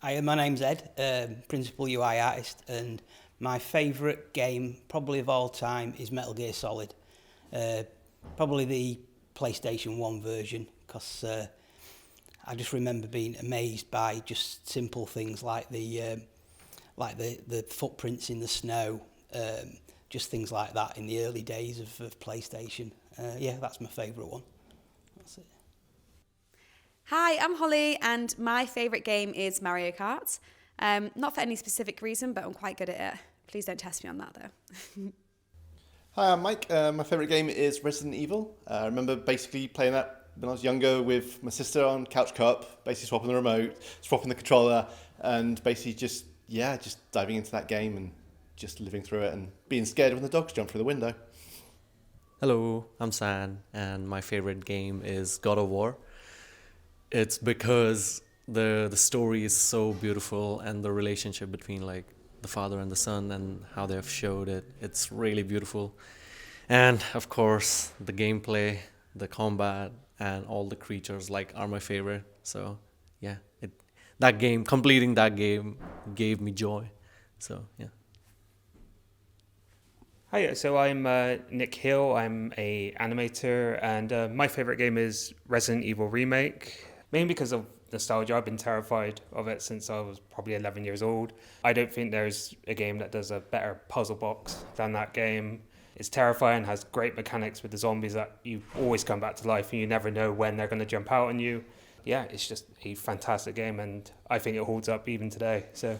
Hi, my name's Ed, Principal UI Artist, and my favourite game, probably of all time, is Metal Gear Solid. Uh, Probably the PlayStation 1 version, because I just remember being amazed by just simple things like the footprints in the snow, just things like that in the early days of PlayStation. Yeah, that's my favourite one. That's it. Hi, I'm Holly, and my favourite game is Mario Kart. Not for any specific reason, but I'm quite good at it. Please don't test me on that though. Hi, I'm Mike. My favourite game is Resident Evil. I remember basically playing that when I was younger with my sister on Couch Co-op, basically swapping the remote, swapping the controller, and basically just diving into that game and just living through it and being scared when the dogs jump through the window. Hello, I'm San, and my favorite game is God of War. It's because the story is so beautiful, and the relationship between like the father and the son and how they have showed it. It's really beautiful. And of course, the gameplay, the combat, and all the creatures like are my favorite. So yeah, completing that game gave me joy. So yeah. Hi, so I'm Nick Hill. I'm a animator, and my favorite game is Resident Evil Remake, mainly because of nostalgia. I've been terrified of it since I was probably 11 years old. I don't think there's a game that does a better puzzle box than that game. It's terrifying, has great mechanics with the zombies that you always come back to life and you never know when they're going to jump out on you. Yeah, it's just a fantastic game, and I think it holds up even today. So,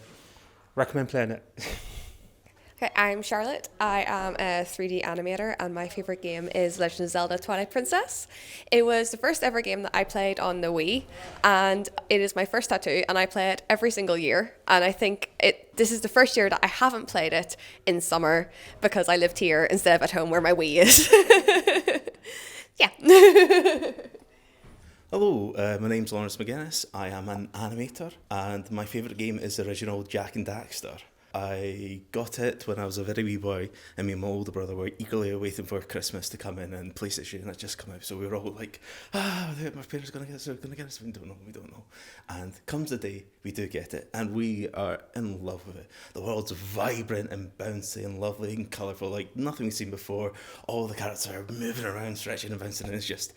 recommend playing it. Okay, I'm Charlotte. I am a 3D animator, and my favorite game is Legend of Zelda Twilight Princess. It was the first ever game that I played on the Wii, and it is my first tattoo, and I play it every single year. And I think this is the first year that I haven't played it in summer because I lived here instead of at home where my Wii is. Yeah. Hello, my name's Lawrence McGuinness. I am an animator, and my favourite game is the original Jak and Daxter. I got it when I was a very wee boy, and me and my older brother were eagerly awaiting for Christmas to come in, and PlayStation had just come out, so we were all like, my parents are going to get us, they're going to get us, we don't know. And comes the day, we do get it, and we are in love with it. The world's vibrant and bouncy and lovely and colourful, like nothing we've seen before. All the characters are moving around, stretching and bouncing, and it's just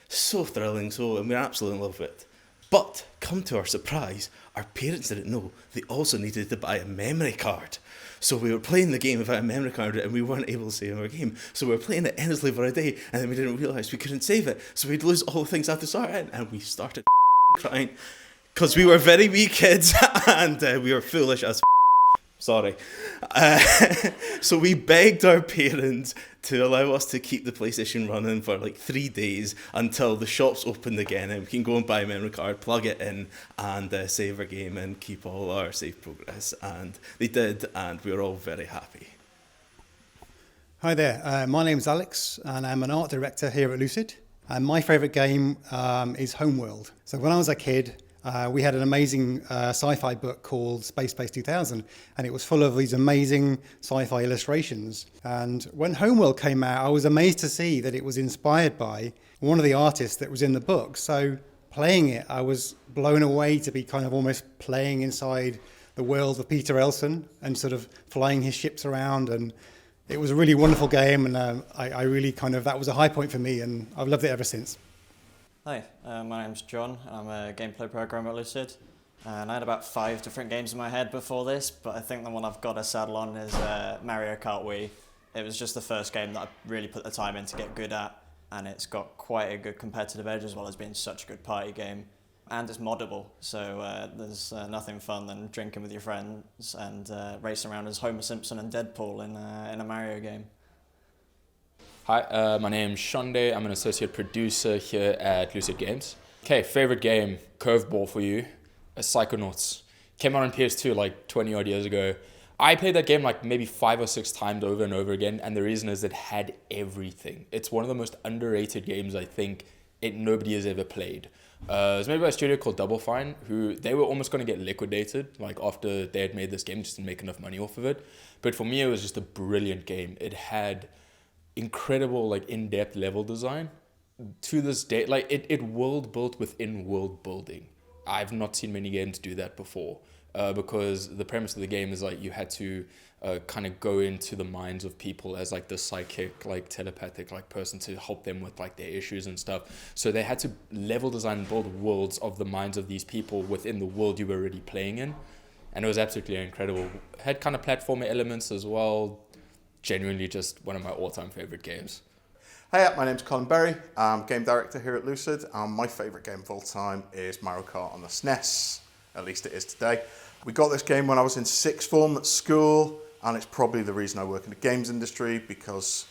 so thrilling, and we're absolutely in love with it. But, come to our surprise, our parents didn't know they also needed to buy a memory card. So we were playing the game without a memory card and we weren't able to save our game. So we were playing it endlessly for a day and then we didn't realise we couldn't save it. So we'd lose all the things after starting and we started crying because we were very wee kids and we were foolish as sorry. So we begged our parents to allow us to keep the PlayStation running for like 3 days until the shops opened again and we can go and buy a memory card, plug it in and save our game and keep all our save progress. And they did, and we were all very happy. Hi there, my name's Alex and I'm an art director here at Lucid. And my favourite game is Homeworld. So when I was a kid, we had an amazing sci-fi book called Space 2000, and it was full of these amazing sci-fi illustrations. And when Homeworld came out, I was amazed to see that it was inspired by one of the artists that was in the book. So playing it, I was blown away to be kind of almost playing inside the world of Peter Elson and sort of flying his ships around. And it was a really wonderful game, and I really that was a high point for me, and I've loved it ever since. Hi, my name's John, and I'm a gameplay programmer at Lucid. And I had about 5 different games in my head before this, but I think the one I've got to settle on is Mario Kart Wii. It was just the first game that I really put the time in to get good at, and it's got quite a good competitive edge as well as being such a good party game. And it's moddable, so there's nothing fun than drinking with your friends and racing around as Homer Simpson and Deadpool in a Mario game. Hi, my name's Shonde. I'm an associate producer here at Lucid Games. Okay, favorite game, curveball for you, Psychonauts. Came out on PS2 like 20 odd years ago. I played that game like maybe 5 or 6 times over and over again, and the reason is it had everything. It's one of the most underrated games I think nobody has ever played. It was made by a studio called Double Fine, who they were almost going to get liquidated like after they had made this game, just didn't make enough money off of it. But for me, it was just a brilliant game. It had incredible like in-depth level design. To this day, like it world built within world building. I've not seen many games do that before. Because the premise of the game is like you had to kind of go into the minds of people as like the psychic, like telepathic, like person to help them with like their issues and stuff. So they had to level design and build worlds of the minds of these people within the world you were already playing in, and it was absolutely incredible. It had kind of platformer elements as well. Genuinely, just one of my all-time favorite games. Hey, my name's Colin Berry. I'm game director here at Lucid, and my favourite game of all time is Mario Kart on the SNES. At least it is today. We got this game when I was in sixth form at school, and it's probably the reason I work in the games industry, because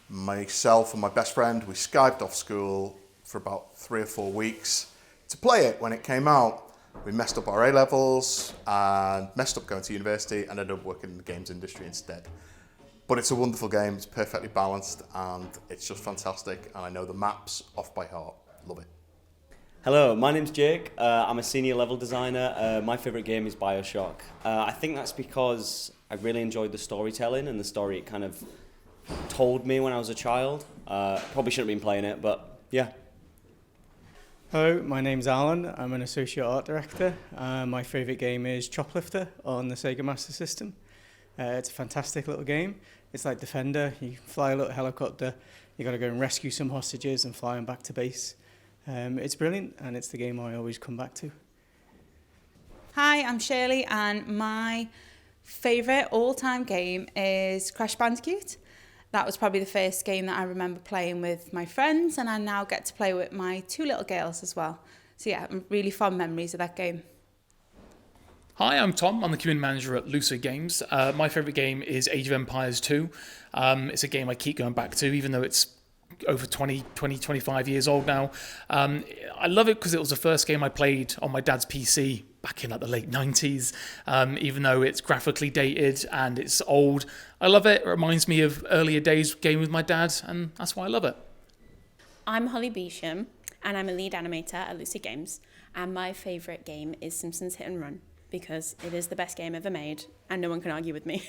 myself and my best friend, we Skyped off school for about 3 or 4 weeks to play it when it came out. We messed up our A-levels and messed up going to university and ended up working in the games industry instead. But it's a wonderful game, it's perfectly balanced, and it's just fantastic, and I know the maps off by heart. Love it. Hello, my name's Jake. I'm a senior level designer. My favourite game is BioShock. I think that's because I really enjoyed the storytelling and the story it kind of told me when I was a child. Probably shouldn't have been playing it, but yeah. Hello, my name's Alan. I'm an associate art director. My favourite game is Choplifter on the Sega Master System. It's a fantastic little game. It's like Defender. You fly a little helicopter, you got to go and rescue some hostages and fly them back to base. It's brilliant, and it's the game I always come back to. Hi, I'm Shirley, and my favourite all-time game is Crash Bandicoot. That was probably the first game that I remember playing with my friends, and I now get to play with my 2 little girls as well. So yeah, really fond memories of that game. Hi, I'm Tom. I'm the community manager at Lucid Games. My favourite game is Age of Empires 2. It's a game I keep going back to, even though it's over 25 years old now. I love it because it was the first game I played on my dad's PC back in like the late 90s. Even though it's graphically dated and it's old, I love it. It reminds me of earlier days gaming with my dad, and that's why I love it. I'm Holly Beesham, and I'm a lead animator at Lucid Games. And my favourite game is Simpsons Hit and Run, because it is the best game ever made, and no one can argue with me.